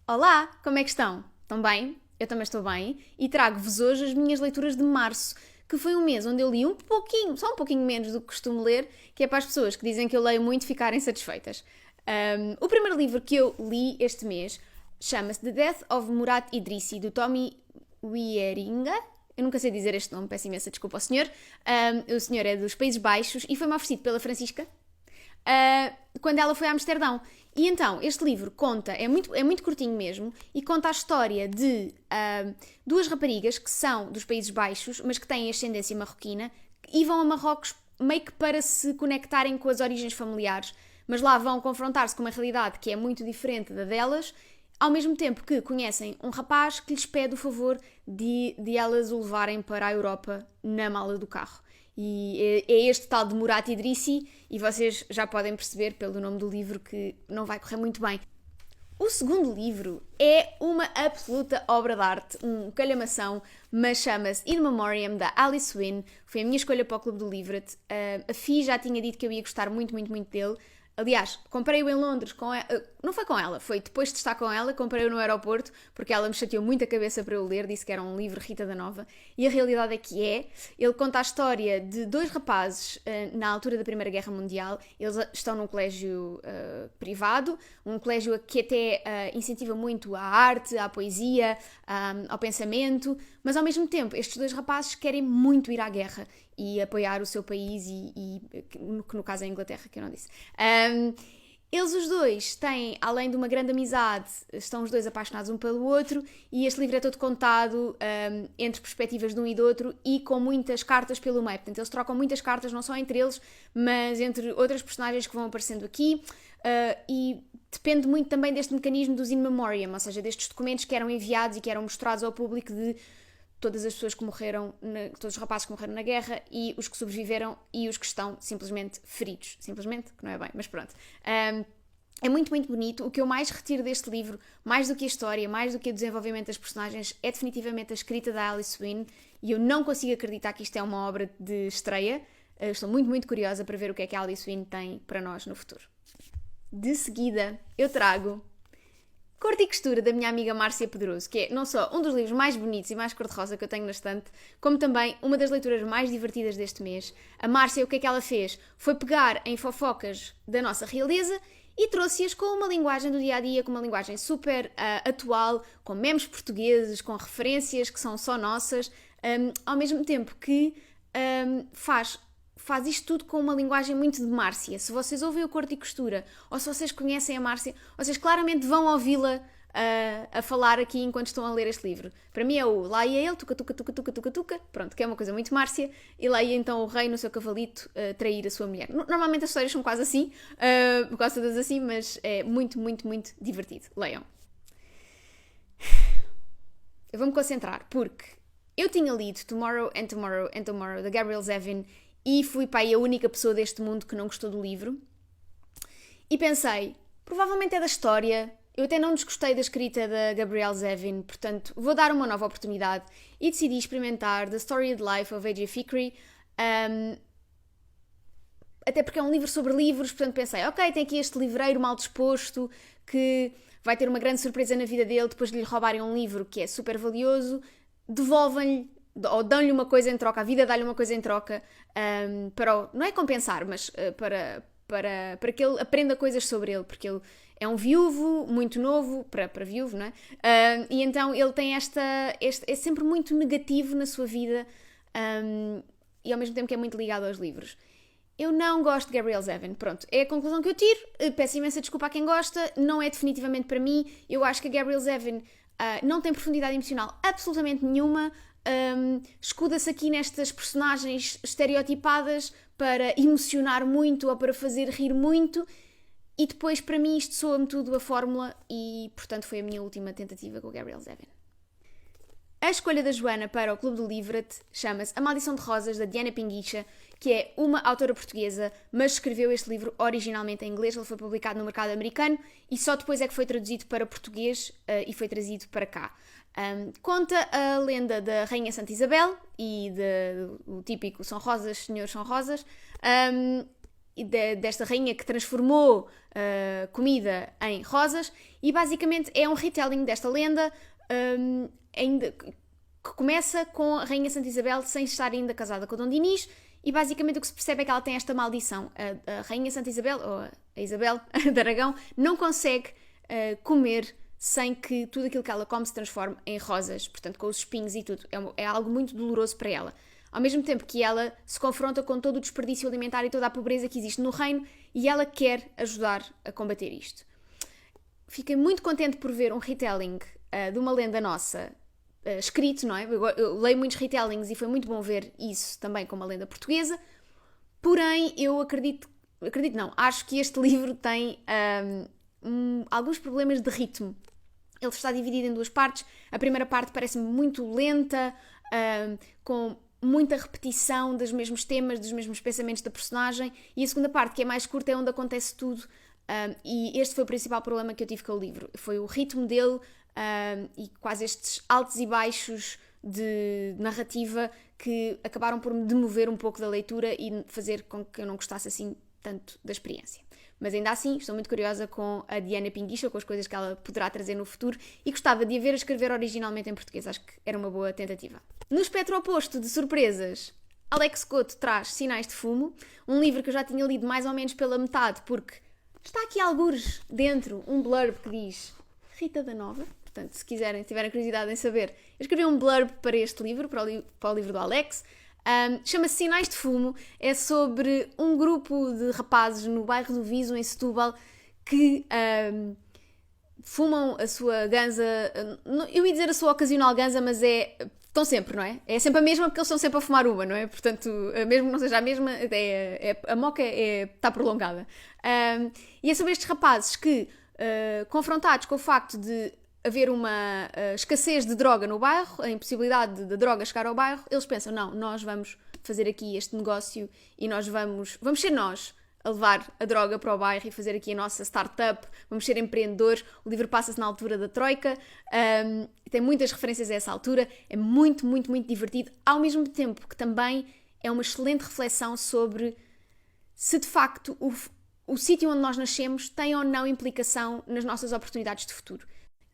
Olá, como é que estão? Estão bem? Eu também estou bem e trago-vos hoje as minhas leituras de março, que foi um mês onde eu li um pouquinho, só um pouquinho menos do que costumo ler, que é para as pessoas que dizem que eu leio muito ficarem satisfeitas. O primeiro livro que eu li este mês chama-se The Death of Murat Idrissi, do Tommy Wieringa. Eu nunca sei dizer este nome, peço imensa desculpa ao senhor. O senhor é dos Países Baixos e foi-me oferecido pela Francisca, quando ela foi a Amsterdão. E então, este livro conta, é muito curtinho mesmo, e conta a história de duas raparigas que são dos Países Baixos, mas que têm ascendência marroquina, e vão a Marrocos meio que para se conectarem com as origens familiares, mas lá vão confrontar-se com uma realidade que é muito diferente da delas, ao mesmo tempo que conhecem um rapaz que lhes pede o favor de elas o levarem para a Europa na mala do carro. E é este tal de Murat Idrissi, e vocês já podem perceber pelo nome do livro que não vai correr muito bem. O segundo livro é uma absoluta obra de arte, um calhamação, mas chama-se In Memoriam, da Alice Wynne. Foi a minha escolha para o Clube do Livret. A Fi já tinha dito que eu ia gostar muito, muito, muito dele. Aliás, comprei-o em Londres com ela. Não foi com ela, foi depois de estar com ela, comprei-o no aeroporto, porque ela me chateou muito a cabeça para eu ler, disse que era um livro Rita da Nova, e a realidade é que é. Ele conta a história de dois rapazes na altura da Primeira Guerra Mundial. Eles estão num colégio privado, um colégio que até incentiva muito a arte, à poesia, ao pensamento, mas ao mesmo tempo estes dois rapazes querem muito ir à guerra e apoiar o seu país que no caso é a Inglaterra, que eu não disse. Eles os dois têm, além de uma grande amizade, estão os dois apaixonados um pelo outro, e este livro é todo contado entre perspectivas de um e do outro e com muitas cartas pelo meio. Portanto, eles trocam muitas cartas, não só entre eles, mas entre outras personagens que vão aparecendo aqui, e depende muito também deste mecanismo dos in memoriam, ou seja, destes documentos que eram enviados e que eram mostrados ao público de todas as pessoas que morreram, todos os rapazes que morreram na guerra e os que sobreviveram e os que estão simplesmente feridos. Simplesmente, que não é bem, mas pronto. É muito, muito bonito. O que eu mais retiro deste livro, mais do que a história, mais do que o desenvolvimento das personagens, é definitivamente a escrita da Alice Wynne, e eu não consigo acreditar que isto é uma obra de estreia. Estou muito, muito curiosa para ver o que é que a Alice Wynne tem para nós no futuro. De seguida, eu trago Corte e Costura, da minha amiga Márcia Pedroso, que é não só um dos livros mais bonitos e mais cor-de-rosa que eu tenho na estante, como também uma das leituras mais divertidas deste mês. A Márcia, o que é que ela fez? Foi pegar em fofocas da nossa realeza e trouxe-as com uma linguagem do dia-a-dia, com uma linguagem super atual, com memes portugueses, com referências que são só nossas, ao mesmo tempo que faz isto tudo com uma linguagem muito de Márcia. Se vocês ouvem o Corte e Costura, ou se vocês conhecem a Márcia, vocês claramente vão ouvi-la a falar aqui enquanto estão a ler este livro. Para mim é o lá ia ele, tuca, tuca, tuca, tuca, tuca, tuca, pronto, que é uma coisa muito Márcia, e lá ia então o rei no seu cavalito trair a sua mulher. Normalmente as histórias são quase assim, quase todas assim, mas é muito, muito, muito divertido. Leiam. Eu vou-me concentrar, porque eu tinha lido Tomorrow and Tomorrow and Tomorrow, da Gabrielle Zevin, e fui para aí a única pessoa deste mundo que não gostou do livro. E pensei, provavelmente é da história. Eu até não desgostei da escrita da Gabrielle Zevin, portanto vou dar uma nova oportunidade e decidi experimentar The Story of Life of A.J. Fikry. Até porque é um livro sobre livros, portanto pensei, ok, tem aqui este livreiro mal disposto que vai ter uma grande surpresa na vida dele depois de lhe roubarem um livro que é super valioso, devolvem-lhe ou dão-lhe uma coisa em troca, a vida dá-lhe uma coisa em troca, não é compensar, mas para que ele aprenda coisas sobre ele, porque ele é um viúvo muito novo, para viúvo, não é? E então ele tem é sempre muito negativo na sua vida, e ao mesmo tempo que é muito ligado aos livros. Eu não gosto de Gabrielle Zevin, pronto, é a conclusão que eu tiro, peço imensa desculpa a quem gosta, não é definitivamente para mim. Eu acho que a Gabrielle Zevin não tem profundidade emocional absolutamente nenhuma, escuda-se aqui nestas personagens estereotipadas para emocionar muito ou para fazer rir muito, e depois para mim isto soa-me tudo a fórmula, e portanto foi a minha última tentativa com o Gabrielle Zevin. A escolha da Joana para o Clube do Livret chama-se A Maldição de Rosas, da Diana Pinguicha, que é uma autora portuguesa, mas escreveu este livro originalmente em inglês. Ele foi publicado no mercado americano e só depois é que foi traduzido para português e foi trazido para cá. Conta a lenda da Rainha Santa Isabel e o típico São Rosas, Senhor São Rosas, desta rainha que transformou comida em rosas, e basicamente é um retelling desta lenda, ainda, que começa com a Rainha Santa Isabel sem estar ainda casada com o Dom Dinis, e basicamente o que se percebe é que ela tem esta maldição. A Rainha Santa Isabel, ou a Isabel de Aragão, não consegue comer sem que tudo aquilo que ela come se transforme em rosas, portanto com os espinhos e tudo. É algo muito doloroso para ela. Ao mesmo tempo que ela se confronta com todo o desperdício alimentar e toda a pobreza que existe no reino, e ela quer ajudar a combater isto. Fiquei muito contente por ver um retelling de uma lenda nossa, escrito, não é? Eu leio muitos retellings e foi muito bom ver isso também com uma lenda portuguesa, porém eu acho que este livro tem alguns problemas de ritmo. Ele está dividido em duas partes. A primeira parte parece-me muito lenta, com muita repetição dos mesmos temas, dos mesmos pensamentos da personagem, e a segunda parte, que é mais curta, é onde acontece tudo, e este foi o principal problema que eu tive com o livro. Foi o ritmo dele e quase estes altos e baixos de narrativa que acabaram por me demover um pouco da leitura e fazer com que eu não gostasse assim tanto da experiência. Mas ainda assim, estou muito curiosa com a Diana Pinguicha, com as coisas que ela poderá trazer no futuro, e gostava de a ver a escrever originalmente em português. Acho que era uma boa tentativa. No espectro oposto de surpresas, Alex Couto traz Sinais de Fumo, um livro que eu já tinha lido mais ou menos pela metade, porque está aqui algures dentro um blurb que diz Rita da Nova. Portanto, se tiverem curiosidade em saber, eu escrevi um blurb para este livro, para o livro do Alex. Chama-se Sinais de Fumo, é sobre um grupo de rapazes no bairro do Viso, em Setúbal, que fumam a sua ganza, eu ia dizer a sua ocasional ganza, mas estão sempre, não é? É sempre a mesma porque eles estão sempre a fumar uma, não é? Portanto, mesmo que não seja a mesma, a moca está prolongada. E é sobre estes rapazes que, confrontados com o facto de haver uma escassez de droga no bairro, a impossibilidade de droga chegar ao bairro, eles pensam, não, nós vamos fazer aqui este negócio e nós vamos ser nós a levar a droga para o bairro e fazer aqui a nossa startup, vamos ser empreendedores. O livro passa-se na altura da Troika, tem muitas referências a essa altura, é muito, muito, muito divertido, ao mesmo tempo que também é uma excelente reflexão sobre se de facto o sítio onde nós nascemos tem ou não implicação nas nossas oportunidades de futuro.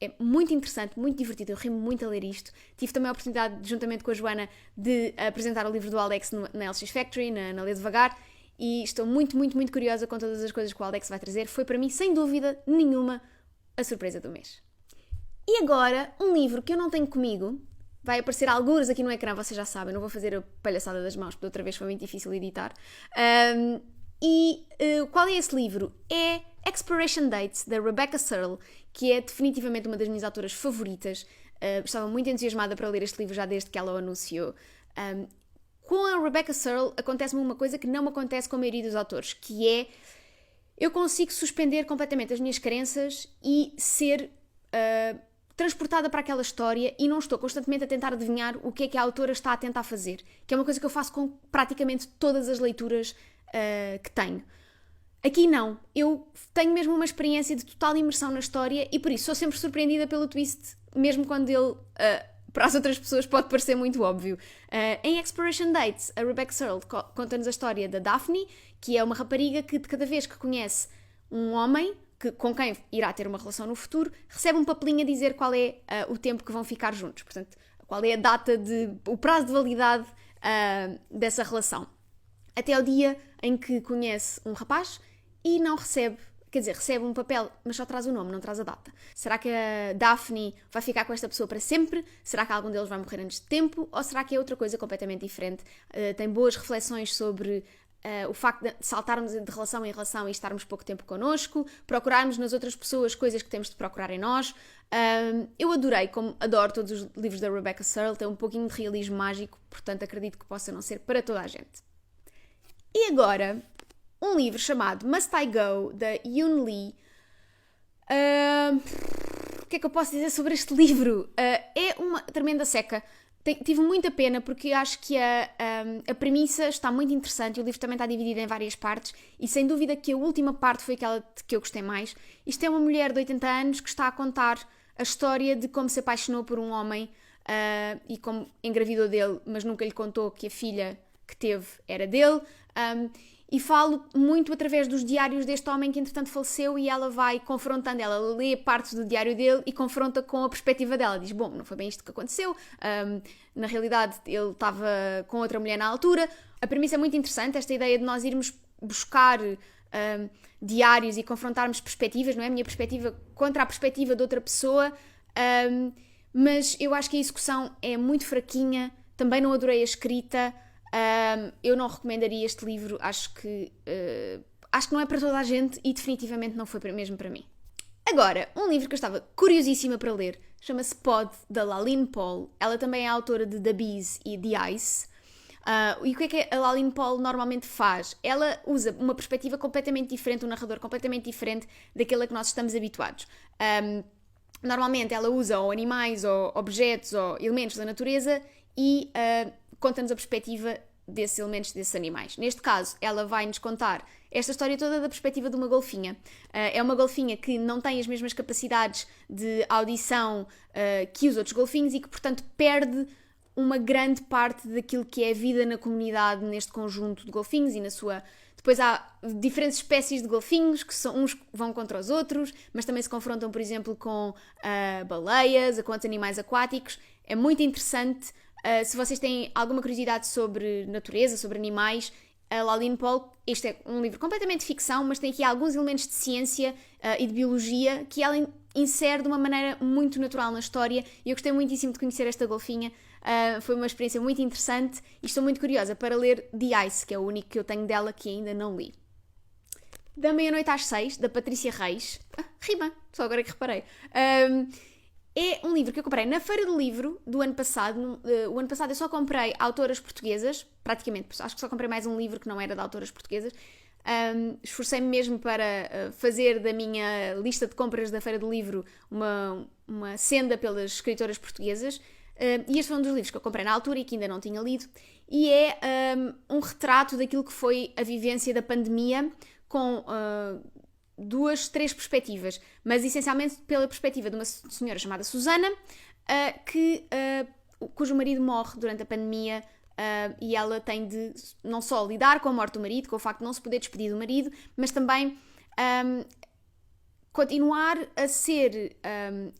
É muito interessante, muito divertido, eu rimo muito a ler isto. Tive também a oportunidade, juntamente com a Joana, de apresentar o livro do Alex na LX Factory, na Lê Devagar, e estou muito, muito, muito curiosa com todas as coisas que o Alex vai trazer. Foi para mim, sem dúvida nenhuma, a surpresa do mês. E agora, um livro que eu não tenho comigo, vai aparecer algures aqui no ecrã, vocês já sabem, não vou fazer a palhaçada das mãos, porque outra vez foi muito difícil editar. Qual é esse livro? É Expiration Date, da Rebecca Searle, que é definitivamente uma das minhas autoras favoritas. Estava muito entusiasmada para ler este livro já desde que ela o anunciou. Com a Rebecca Searle acontece-me uma coisa que não me acontece com a maioria dos autores, que é eu consigo suspender completamente as minhas crenças e ser transportada para aquela história e não estou constantemente a tentar adivinhar o que é que a autora está a tentar fazer, que é uma coisa que eu faço com praticamente todas as leituras que tenho. Aqui não, eu tenho mesmo uma experiência de total imersão na história e por isso sou sempre surpreendida pelo twist, mesmo quando ele, para as outras pessoas, pode parecer muito óbvio. Em Expiration Dates, a Rebecca Searle conta-nos a história da Daphne, que é uma rapariga que de cada vez que conhece um homem com quem irá ter uma relação no futuro, recebe um papelinho a dizer qual é o tempo que vão ficar juntos, portanto, qual é a data o prazo de validade dessa relação. Até ao dia em que conhece um rapaz e não recebe, quer dizer, recebe um papel, mas só traz o nome, não traz a data. Será que a Daphne vai ficar com esta pessoa para sempre? Será que algum deles vai morrer antes de tempo? Ou será que é outra coisa completamente diferente? Tem boas reflexões sobre o facto de saltarmos de relação em relação e estarmos pouco tempo connosco, procurarmos nas outras pessoas coisas que temos de procurar em nós. Eu adorei, como adoro todos os livros da Rebecca Searle, tem um pouquinho de realismo mágico, portanto acredito que possa não ser para toda a gente. E agora, um livro chamado Must I Go, da Yoon Lee. O que é que eu posso dizer sobre este livro? É uma tremenda seca. Tive muita pena porque acho que a premissa está muito interessante e o livro também está dividido em várias partes e sem dúvida que a última parte foi aquela de que eu gostei mais. Isto é uma mulher de 80 anos que está a contar a história de como se apaixonou por um homem e como engravidou dele, mas nunca lhe contou que a filha que teve era dele. e falo muito através dos diários deste homem que entretanto faleceu, e ela vai confrontando, ela lê partes do diário dele e confronta com a perspectiva dela. Diz, bom, não foi bem isto que aconteceu, na realidade ele estava com outra mulher na altura. A premissa é muito interessante, esta ideia de nós irmos buscar diários e confrontarmos perspectivas, não é? A minha perspectiva contra a perspectiva de outra pessoa, mas eu acho que a execução é muito fraquinha, também não adorei a escrita. Eu não recomendaria este livro, acho que não é para toda a gente e definitivamente não foi mesmo para mim. Agora, um livro que eu estava curiosíssima para ler, chama-se Pod, da Laline Paull. Ela também é autora de The Bees e The Ice. E o que é que a Laline Paull normalmente faz? Ela usa uma perspectiva completamente diferente, um narrador completamente diferente daquele a que nós estamos habituados. Normalmente ela usa ou animais, ou objetos, ou elementos da natureza e conta-nos a perspectiva desses elementos, desses animais. Neste caso, ela vai-nos contar esta história toda da perspectiva de uma golfinha. É uma golfinha que não tem as mesmas capacidades de audição que os outros golfinhos e que, portanto, perde uma grande parte daquilo que é a vida na comunidade, neste conjunto de golfinhos e na sua... Depois há diferentes espécies de golfinhos, que são, uns vão contra os outros, mas também se confrontam, por exemplo, com baleias, com outros animais aquáticos. É muito interessante. Se vocês têm alguma curiosidade sobre natureza, sobre animais, a Laline Paull, este é um livro completamente de ficção, mas tem aqui alguns elementos de ciência e de biologia que ela insere de uma maneira muito natural na história, e eu gostei muitíssimo de conhecer esta golfinha. Foi uma experiência muito interessante e estou muito curiosa para ler The Ice, que é o único que eu tenho dela que ainda não li. Da Meia-Noite às 6, da Patrícia Reis. Rima, só agora que reparei. É um livro que eu comprei na Feira do Livro do ano passado. O ano passado eu só comprei autoras portuguesas, praticamente, acho que só comprei mais um livro que não era de autoras portuguesas. Esforcei-me mesmo para fazer da minha lista de compras da Feira do Livro uma senda pelas escritoras portuguesas. E este foi um dos livros que eu comprei na altura e que ainda não tinha lido, e é um retrato daquilo que foi a vivência da pandemia com 2, 3 perspectivas, mas essencialmente pela perspectiva de uma senhora chamada Susana, cujo marido morre durante a pandemia, e ela tem de não só lidar com a morte do marido, com o facto de não se poder despedir do marido, mas também continuar a ser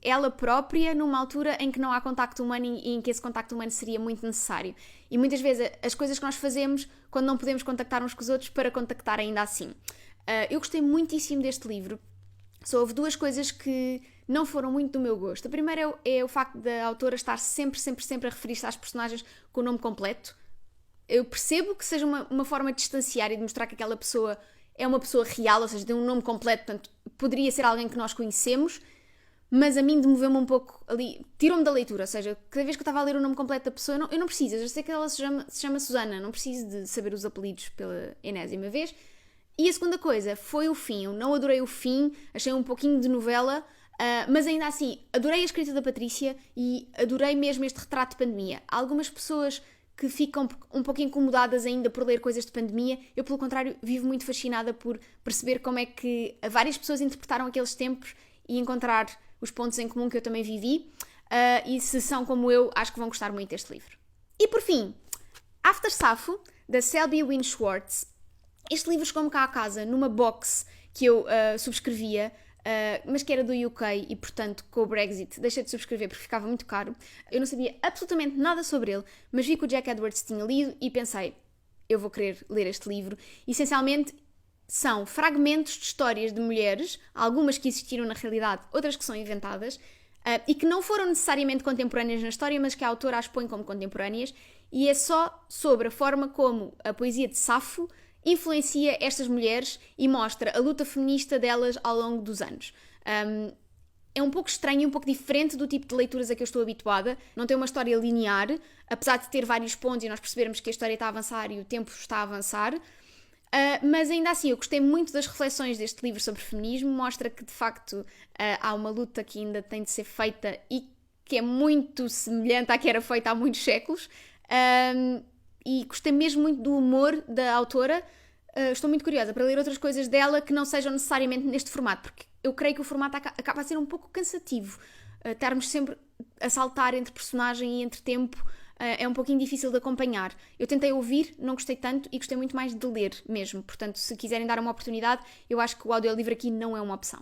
ela própria numa altura em que não há contacto humano e em que esse contacto humano seria muito necessário. E muitas vezes as coisas que nós fazemos quando não podemos contactar uns com os outros para contactar ainda assim. Eu gostei muitíssimo deste livro. Só houve 2 coisas que não foram muito do meu gosto. A primeira é o facto da autora estar sempre a referir-se às personagens com o nome completo. Eu percebo que seja uma forma de distanciar e de mostrar que aquela pessoa é uma pessoa real, ou seja, tem um nome completo, portanto, poderia ser alguém que nós conhecemos, mas a mim demoveu-me um pouco ali, tirou-me da leitura, ou seja, cada vez que eu estava a ler o nome completo da pessoa, eu não preciso, eu já sei que ela se chama Susana, não preciso de saber os apelidos pela enésima vez. E a segunda coisa foi o fim. Eu não adorei o fim, achei um pouquinho de novela, mas ainda assim, adorei a escrita da Patrícia e adorei mesmo este retrato de pandemia. Há algumas pessoas que ficam um pouco incomodadas ainda por ler coisas de pandemia. Eu, pelo contrário, vivo muito fascinada por perceber como é que várias pessoas interpretaram aqueles tempos e encontrar os pontos em comum que eu também vivi. E se são como eu, acho que vão gostar muito deste livro. E por fim, After Safo, da Selby Wynne Schwartz. Este livro chegou-me cá a casa numa box que eu subscrevia, mas que era do UK e, portanto, com o Brexit deixei de subscrever porque ficava muito caro. Eu não sabia absolutamente nada sobre ele, mas vi que o Jack Edwards tinha lido e pensei, eu vou querer ler este livro. Essencialmente, são fragmentos de histórias de mulheres, algumas que existiram na realidade, outras que são inventadas, e que não foram necessariamente contemporâneas na história, mas que a autora as põe como contemporâneas, e é só sobre a forma como a poesia de Safo influencia estas mulheres e mostra a luta feminista delas ao longo dos anos. É um pouco estranho, um pouco diferente do tipo de leituras a que eu estou habituada. Não tem uma história linear, apesar de ter vários pontos e nós percebermos que a história está a avançar e o tempo está a avançar. Mas ainda assim, eu gostei muito das reflexões deste livro sobre feminismo. Mostra que, de facto, há uma luta que ainda tem de ser feita e que é muito semelhante à que era feita há muitos séculos. E gostei mesmo muito do humor da autora. Estou muito curiosa para ler outras coisas dela que não sejam necessariamente neste formato, porque eu creio que o formato acaba a ser um pouco cansativo. Estarmos sempre a saltar entre personagem e entre tempo é um pouquinho difícil de acompanhar. Eu tentei ouvir, não gostei tanto e gostei muito mais de ler mesmo. Portanto, se quiserem dar uma oportunidade, eu acho que o audiolivro aqui não é uma opção.